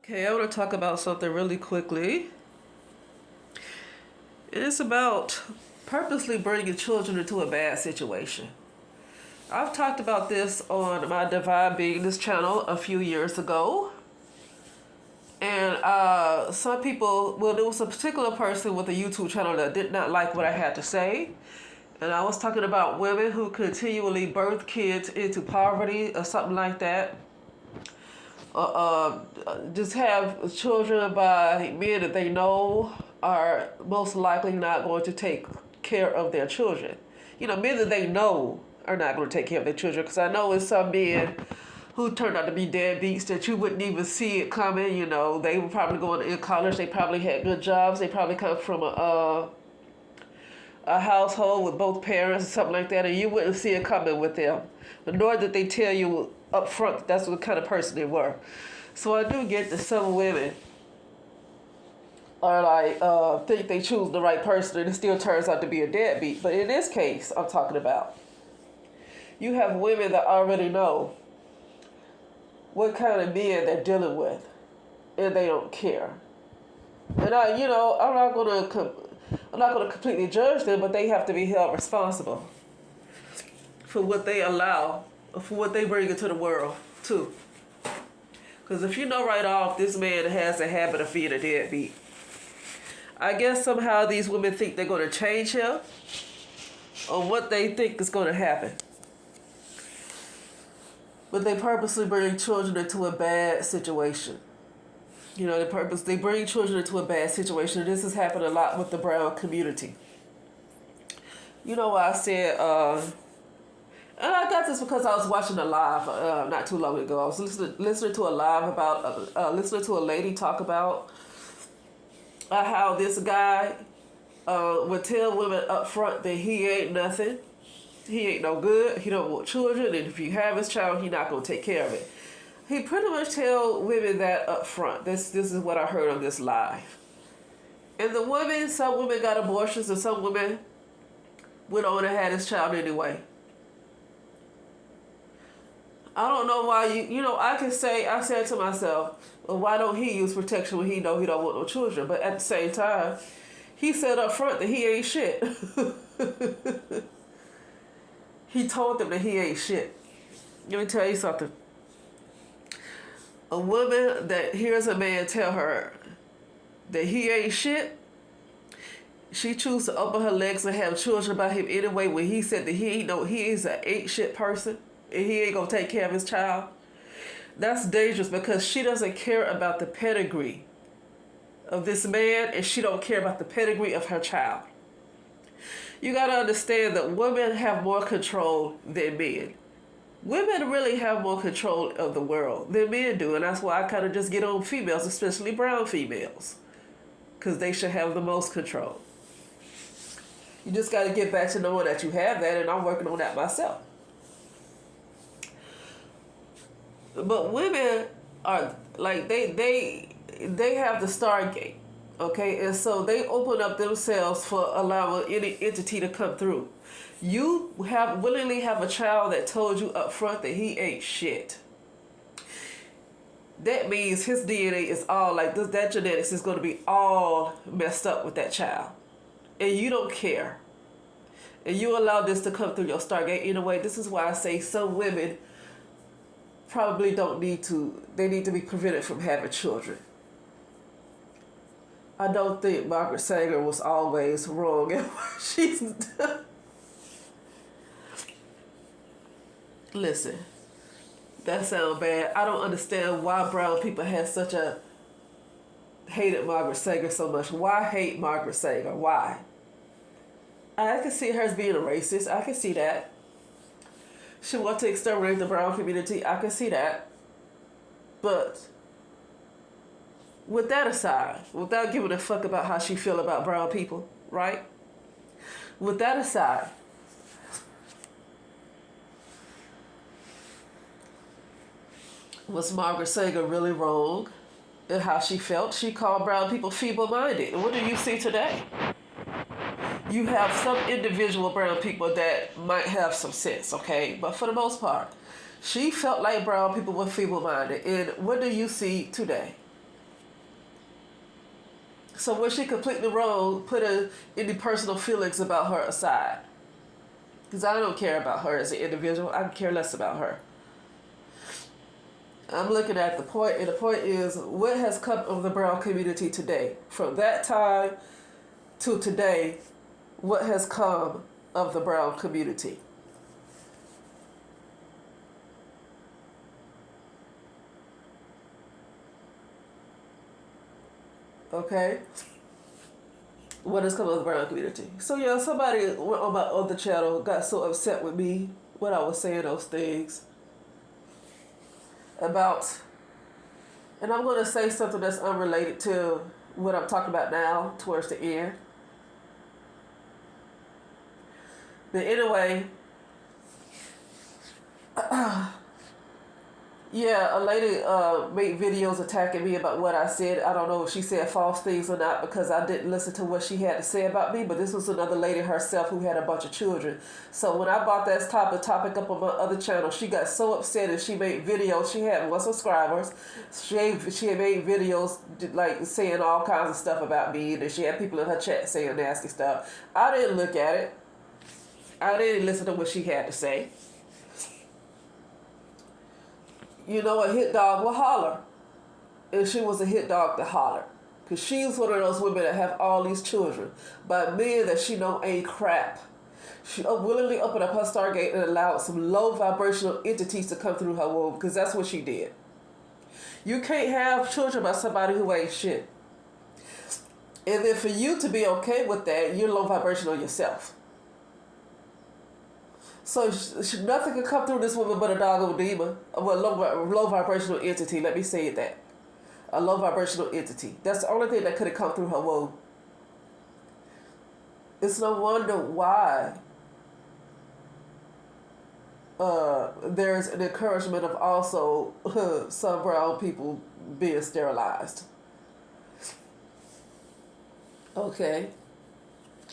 Okay, I want to talk about something really quickly. It's about purposely bringing children into a bad situation. I've talked about this on my Divine Beingness channel a few years ago. And some people, well, there was a particular person with a YouTube channel that did not like what I had to say. And I was talking about women who continually birth kids into poverty or something like that. Just have children by men that they know are most likely not going to take care of their children. You know, men that they know are not going to take care of their children. Because I know it's some men who turned out to be deadbeats that you wouldn't even see it coming. You know, they were probably going to college. They probably had good jobs. They probably come from a household with both parents or something like that, and you wouldn't see it coming with them. But nor did they tell you up front that's what kind of person they were. So I do get that some women are like, think they choose the right person and it still turns out to be a deadbeat. But in this case, I'm talking about, you have women that already know what kind of men they're dealing with, and they don't care. And I'm not gonna completely judge them, but they have to be held responsible for what they allow, for what they bring into the world too. Because if you know right off, this man has a habit of being a deadbeat. I guess somehow these women think they're going to change him on what they think is going to happen. But they purposely bring children into a bad situation. You know, they bring children into a bad situation. And this has happened a lot with the brown community. You know why I said, and I got this because I was watching a live not too long ago. I was listening to a live about, listening to a lady talk about how this guy would tell women up front that he ain't nothing. He ain't no good. He don't want children. And if you have his child, he not going to take care of it. He pretty much tell women that up front. This is what I heard on this live. And the women, some women got abortions and some women went on and had his child anyway. I don't know why I said to myself, well, why don't he use protection when he know he don't want no children? But at the same time, he said up front that he ain't shit. He told them that he ain't shit. Let me tell you something. A woman that hears a man tell her that he ain't shit, she chooses to open her legs and have children by him anyway when he said that he is an ain't shit person and he ain't gonna take care of his child. That's dangerous because she doesn't care about the pedigree of this man and she don't care about the pedigree of her child. You gotta understand that women have more control than men. Women really have more control of the world than men do, and that's why I kind of just get on females, especially brown females, because they should have the most control. You just got to get back to knowing that you have that, and I'm working on that myself. But women are like they have the Stargate, okay, and so they open up themselves for allowing any entity to come through. You willingly have a child that told you up front that he ain't shit. That means his DNA is all like this. That genetics is going to be all messed up with that child, and you don't care. And you allow this to come through your Stargate in a way. This is why I say some women probably don't need to. They need to be prevented from having children. I don't think Margaret Sanger was always wrong in what she's done. Listen, that sounds bad. I don't understand why brown people have such a hated Margaret Sanger so much. Why hate Margaret Sanger? Why? I can see her as being a racist. I can see that. She wants to exterminate the brown community. I can see that. But with that aside, without giving a fuck about how she feel about brown people, right? With that aside, was Margaret Sanger really wrong in how she felt? She called brown people feeble-minded. And what do you see today? You have some individual brown people that might have some sense, okay? But for the most part, she felt like brown people were feeble-minded. And what do you see today? So when she completely wrong, put any personal feelings about her aside. Because I don't care about her as an individual. I can care less about her. I'm looking at the point, and the point is what has come of the brown community today. From that time to today, what has come of the brown community? Okay? What has come of the brown community? So yeah, somebody went on my other channel, got so upset with me when I was saying those things about, and I'm going to say something that's unrelated to what I'm talking about now towards the end. But anyway, yeah, a lady made videos attacking me about what I said. I don't know if she said false things or not because I didn't listen to what she had to say about me, but this was another lady herself who had a bunch of children. So when I brought that topic up on my other channel, she got so upset and she made videos. She had 1 subscribers. She had made videos like saying all kinds of stuff about me, and she had people in her chat saying nasty stuff. I didn't look at it. I didn't listen to what she had to say. You know, a hit dog will holler. And she was a hit dog to holler. Because she's one of those women that have all these children by men that she know ain't crap. She willingly opened up her Stargate and allowed some low vibrational entities to come through her womb because that's what she did. You can't have children by somebody who ain't shit. And then for you to be okay with that, you're low vibrational yourself. So nothing can come through this woman but a doggone demon. Well, low vibrational entity. Let me say that. A low vibrational entity. That's the only thing that could have come through her womb. It's no wonder why there's an encouragement of also some brown people being sterilized. Okay.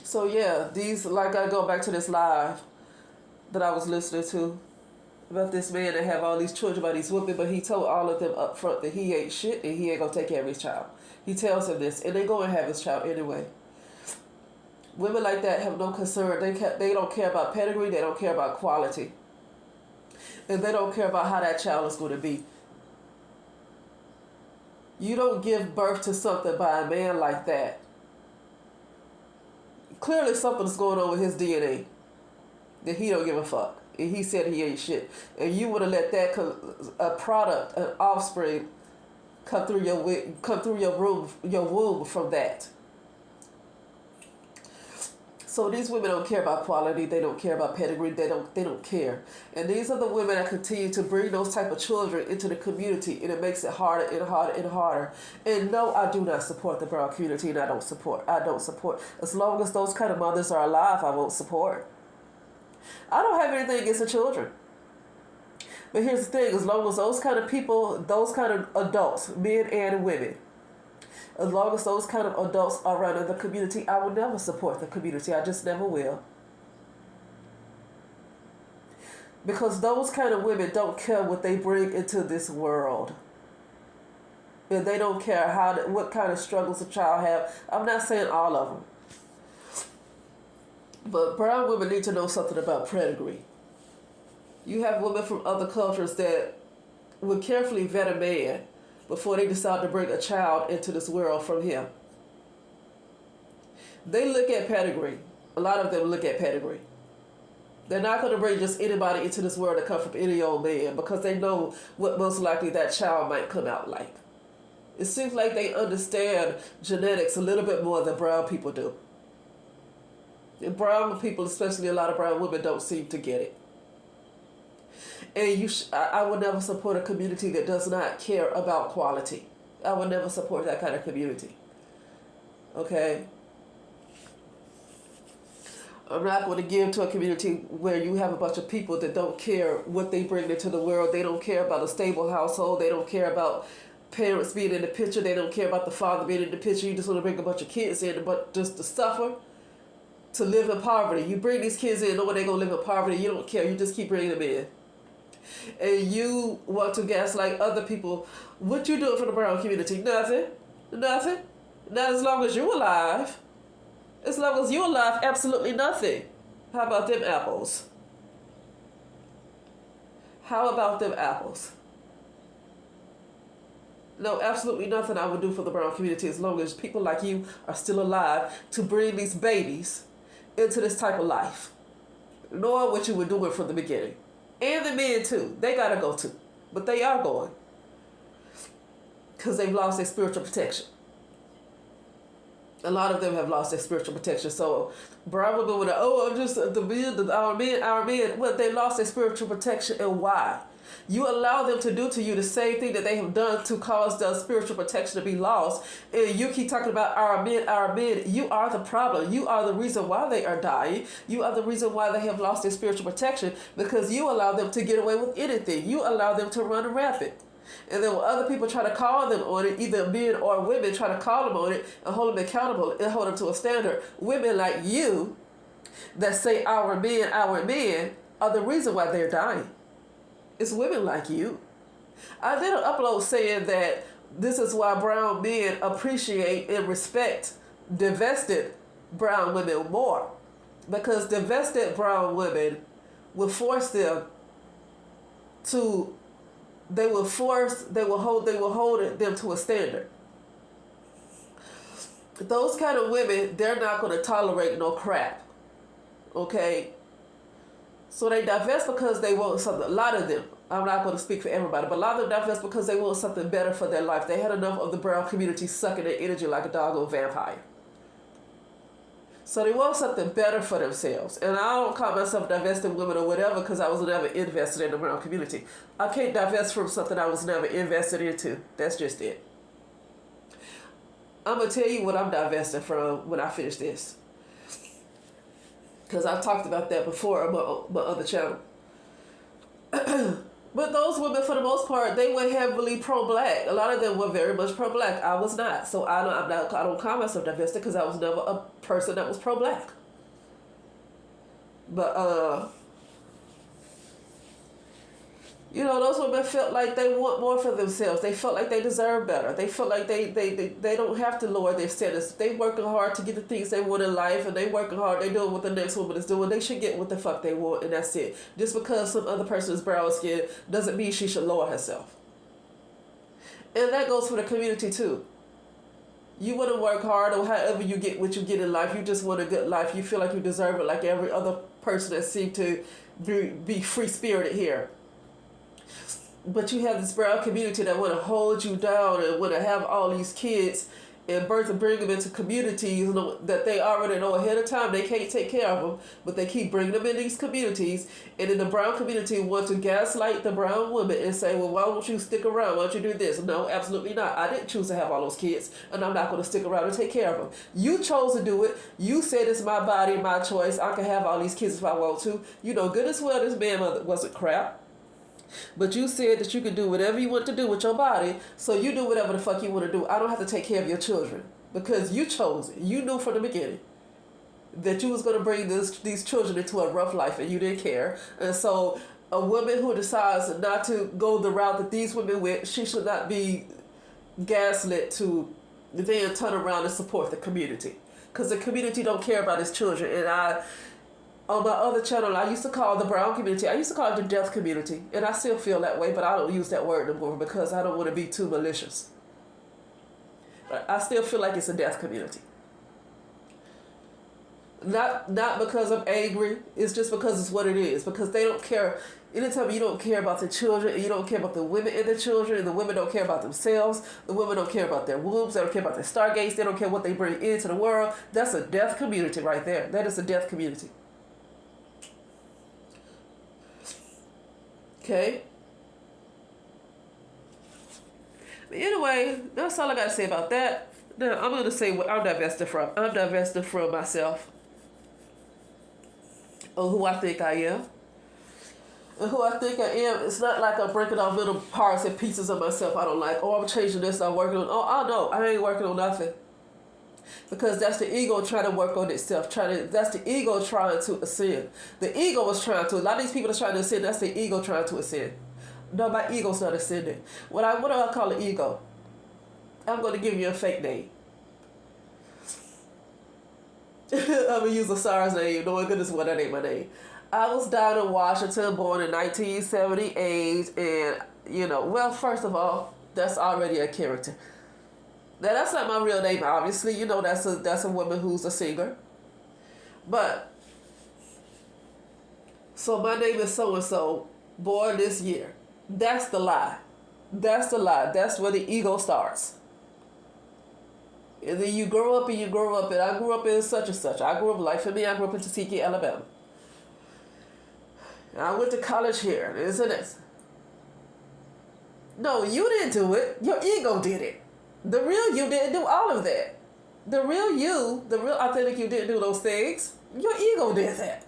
So yeah, like I go back to this live that I was listening to about this man that have all these children by these women, but he told all of them up front that he ain't shit and he ain't gonna take care of his child. He tells them this, and they go and have his child anyway. Women like that have no concern. They don't care about pedigree. They don't care about quality, and they don't care about how that child is going to be. You don't give birth to something by a man like that. Clearly, something's going on with his DNA. That he don't give a fuck. And he said he ain't shit. And you would have let that a product, an offspring, come through your womb from that. So these women don't care about quality. They don't care about pedigree. They don't care. And these are the women that continue to bring those type of children into the community, and it makes it harder and harder and harder. And no, I do not support the brown community, and I don't support. As long as those kind of mothers are alive, I won't support. I don't have anything against the children. But here's the thing, as long as those kind of people, those kind of adults, men and women, as long as those kind of adults are running the community, I will never support the community. I just never will. Because those kind of women don't care what they bring into this world. And they don't care what kind of struggles a child have. I'm not saying all of them. But brown women need to know something about pedigree. You have women from other cultures that would carefully vet a man before they decide to bring a child into this world from him. They look at pedigree. A lot of them look at pedigree. They're not going to bring just anybody into this world that come from any old man because they know what most likely that child might come out like. It seems like they understand genetics a little bit more than brown people do. And brown people, especially a lot of brown women, don't seem to get it. And I would never support a community that does not care about quality. I would never support that kind of community. Okay? I'm not going to give to a community where you have a bunch of people that don't care what they bring into the world. They don't care about a stable household. They don't care about parents being in the picture. They don't care about the father being in the picture. You just want to bring a bunch of kids in, but just to suffer. To live in poverty. You bring these kids in, knowing they're going to live in poverty. You don't care. You just keep bringing them in. And you want to gaslight other people. What you doing for the brown community? Nothing. Nothing. Not as long as you're alive. As long as you're alive, absolutely nothing. How about them apples? How about them apples? No, absolutely nothing I would do for the brown community as long as people like you are still alive to bring these babies into this type of life. Knowing what you were doing from the beginning. And the men too. They gotta go too. But they are going. Because they've lost their spiritual protection. A lot of them have lost their spiritual protection. So brown women would, I'm just our men. Well, they lost their spiritual protection, and why? You allow them to do to you the same thing that they have done to cause the spiritual protection to be lost. And you keep talking about our men. You are the problem. You are the reason why they are dying. You are the reason why they have lost their spiritual protection, because you allow them to get away with anything. You allow them to run rampant. And then when other people try to call them on it, either men or women try to call them on it and hold them accountable and hold them to a standard, women like you that say our men are the reason why they're dying. It's women like you. I did an upload saying that this is why brown men appreciate and respect divested brown women more. Because divested brown women will force them to they will hold them to a standard. Those kind of women, they're not going to tolerate no crap. Okay? So they divest because they want something. A lot of them, I'm not going to speak for everybody, but a lot of them divest because they want something better for their life. They had enough of the brown community sucking their energy like a doggone vampire. So they want something better for themselves. And I don't call myself divesting women or whatever because I was never invested in the brown community. I can't divest from something I was never invested into. That's just it. I'm going to tell you what I'm divesting from when I finish this. Because I've talked about that before on my other channel. But those women, for the most part, they were heavily pro-black. A lot of them were very much pro-black. I was not. So I don't call myself divested because I was never a person that was pro-black. But, those women felt like they want more for themselves. They felt like they deserve better. They felt like they don't have to lower their status. They working hard to get the things they want in life, and they working hard. They doing what the next woman is doing. They should get what the fuck they want, and that's it. Just because some other person is brown skin doesn't mean she should lower herself. And that goes for the community too. You want to work hard, or however you get what you get in life. You just want a good life. You feel like you deserve it, like every other person that seems to be free-spirited here. But you have this brown community that want to hold you down and want to have all these kids and birth and bring them into communities that they already know ahead of time they can't take care of them, but they keep bringing them in these communities. And in the brown community want to gaslight the brown woman and say, well, why don't you stick around? Why don't you do this? No, absolutely not. I didn't choose to have all those kids, and I'm not going to stick around and take care of them. You chose to do it. You said it's my body, my choice. I can have all these kids if I want to. You know good as well this man wasn't crap. But you said that you could do whatever you want to do with your body, so you do whatever the fuck you want to do. I don't have to take care of your children because you chose it. You knew from the beginning that you was going to bring these children into a rough life, and you didn't care. And so a woman who decides not to go the route that these women went, she should not be gaslit to then turn around and support the community, because the community don't care about its children. And on my other channel, I used to call the brown community, I used to call it the death community. And I still feel that way, but I don't use that word anymore because I don't want to be too malicious. But I still feel like it's a death community. Not because I'm angry, it's just because it's what it is. Because they don't care. Anytime you don't care about the children, and you don't care about the women and the children, and the women don't care about themselves, the women don't care about their wombs, they don't care about their stargates, they don't care what they bring into the world, that's a death community right there. That is a death community. Okay. But anyway, that's all I got to say about that. Now, I'm going to say what I'm divesting from. I'm divesting from myself. Or who I think I am. And who I think I am, it's not like I'm breaking off little parts and pieces of myself I don't like. Oh, I'm changing this, I'm working on. Oh, I know, I ain't working on nothing. Because that's the ego trying to work on itself. That's the ego trying to ascend. The ego is trying to. A lot of these people are trying to ascend. That's the ego trying to ascend. No, my ego's not ascending. What do I call an ego? I'm going to give you a fake name. I'm gonna use a SARS name, knowing goodness what that ain't my name. I was down in Washington, born in 1978, and well, first of all, that's already a character. Now that's not my real name, obviously. That's a woman who's a singer. But so my name is so and so, born this year. That's the lie. That's the lie. That's where the ego starts. And then you grow up and you grow up, and I grew up in such and such. I grew up, like for me, I grew up in Tuskegee, Alabama. And I went to college here, isn't it? No, you didn't do it. Your ego did it. The real you didn't do all of that. The real you, the real authentic you didn't do those things. Your ego did that.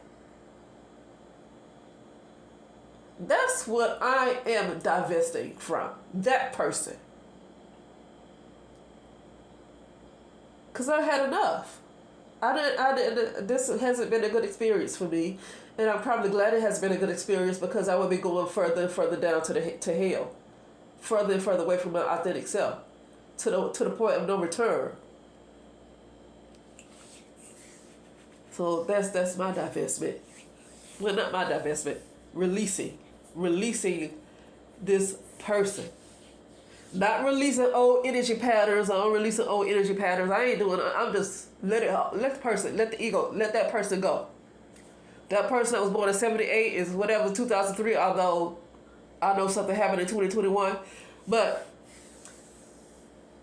That's what I am divesting from. That person. Because I had enough. This hasn't been a good experience for me. And I'm probably glad it has been a good experience, because I would be going further and further down to hell. Further and further away from my authentic self. To the point of no return. So that's my divestment. Well, not my divestment. Releasing this person. Not releasing old energy patterns. I don't releasing old energy patterns. I ain't doing it. I'm just let the ego, let that person go. That person that was born in 78 is whatever 2003, although I know something happened in 2021. But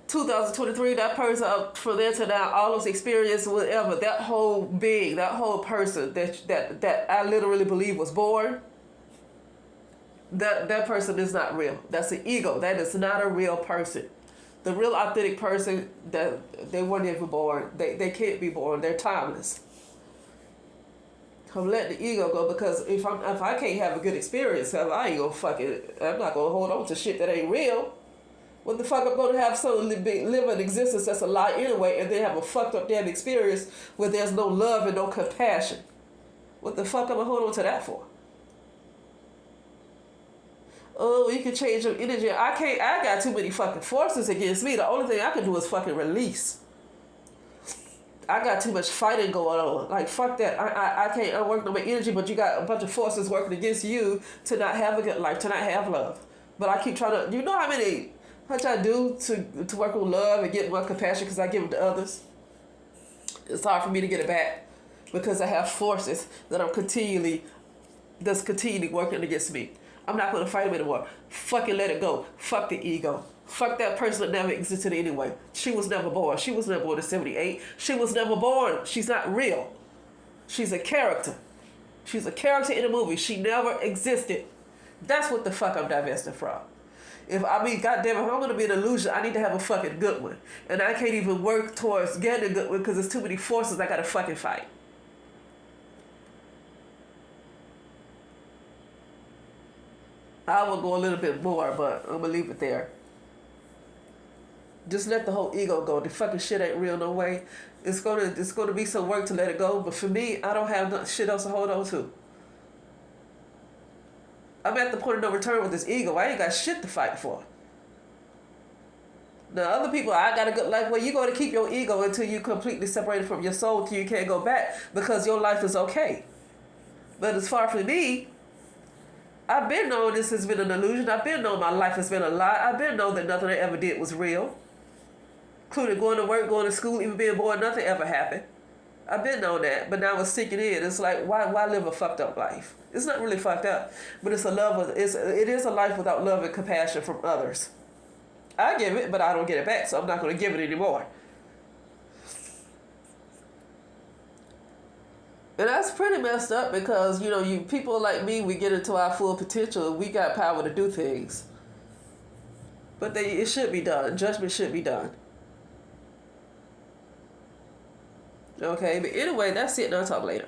2023, that person up from there to now, all those experiences, whatever, that whole being, that whole person that I literally believe was born, that person is not real. That's an ego. That is not a real person. The real authentic person, that they weren't even born. They can't be born. They're timeless. I'm letting the ego go, because if I can't have a good experience, I ain't gonna I'm not gonna hold on to shit that ain't real. What the fuck I'm gonna have someone live an existence that's a lie anyway, and then have a fucked up damn experience where there's no love and no compassion? What the fuck am I hold on to that for? Oh, you can change your energy. I can't. I got too many fucking forces against me. The only thing I can do is fucking release. I got too much fighting going on. Like, fuck that. I can't. I'm working on my energy, but you got a bunch of forces working against you to not have a good life, to not have love. But I keep trying to. You know how much I do to work on love and get more compassion, because I give it to others. It's hard for me to get it back, because I have forces that's continually working against me. I'm not going to fight them anymore. Fucking let it go. Fuck the ego. Fuck that person that never existed anyway. She was never born. She was never born in 78. She was never born. She's not real. She's a character. She's a character in a movie. She never existed. That's what the fuck I'm divesting from. Goddamn, if I'm going to be an illusion, I need to have a fucking good one. And I can't even work towards getting a good one, because there's too many forces I got to fucking fight. I will go a little bit more, but I'm going to leave it there. Just let the whole ego go. The fucking shit ain't real no way. It's gonna be some work to let it go, but for me, I don't have shit else to hold on to. I'm at the point of no return with this ego. I ain't got shit to fight for. Now, other people, I got a good life. Well, you're going to keep your ego until you completely separated from your soul, till you can't go back, because your life is okay. But as far for me, I've been knowing this has been an illusion. I've been knowing my life has been a lie. I've been knowing that nothing I ever did was real. Including going to work, going to school, even being born, nothing ever happened. I've been knowing that, but now it's sinking in. It's like, why live a fucked up life? It's not really fucked up, but it is a life without love and compassion from others. I give it, but I don't get it back, so I'm not going to give it anymore. And that's pretty messed up, because you people like me, we get into our full potential. We got power to do things, but it should be done. Judgment should be done. Okay, but anyway, that's it. I'll talk later.